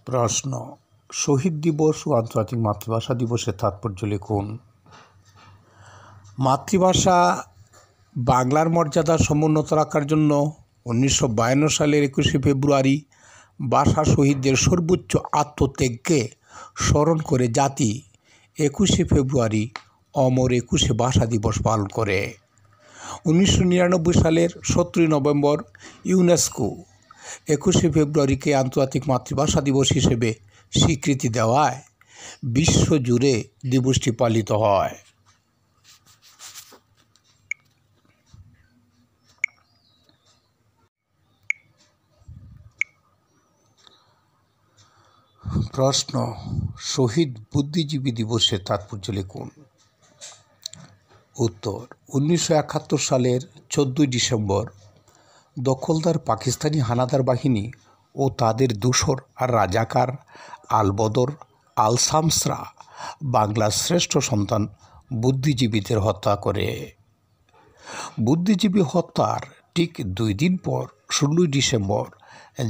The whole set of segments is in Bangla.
প্রশ্ন, শহীদ দিবস ও আন্তর্জাতিক মাতৃভাষা দিবসের তাৎপর্য লিখুন। মাতৃভাষা বাংলার মর্যাদা সমুন্নত রাখার জন্য 1952 সালের 21শে ফেব্রুয়ারি ভাষা শহীদদের সর্বোচ্চ আত্মত্যাগকে স্মরণ করে জাতি 21শে ফেব্রুয়ারি অমর 21শে ভাষা দিবস পালন করে। 1999 সালের 17 নভেম্বর ইউনেস্কো 21শে ফেব্রুয়ারিকে আন্তর্জাতিক মাতৃভাষা দিবস হিসেবে স্বীকৃতি দেওয়ায় বিশ্বজুড়ে দিবসটি পালিত হয়। প্রশ্ন, শহীদ বুদ্ধিজীবী দিবসের তাৎপর্য লিখুন। উত্তর, 1971 সালের 14 ডিসেম্বর দখলদার পাকিস্তানি হানাদার বাহিনী ও তাদের দূষর আর রাজাকার আলবদর আল শামসরা বাংলার শ্রেষ্ঠ সন্তান বুদ্ধিজীবীদের হত্যা করে। বুদ্ধিজীবী হত্যার ঠিক 2 দিন পর 16 ডিসেম্বর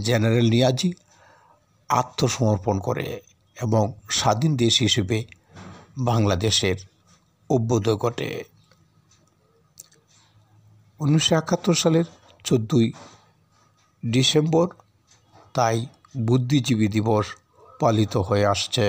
জেনারেল নিয়াজি আত্মসমর্পণ করে এবং স্বাধীন দেশ হিসেবে বাংলাদেশের অভ্যুদয় ঘটে। 1971 সালের 14 ডিসেম্বর তাই বুদ্ধিজীবী দিবস পালিত হয়ে আসছে।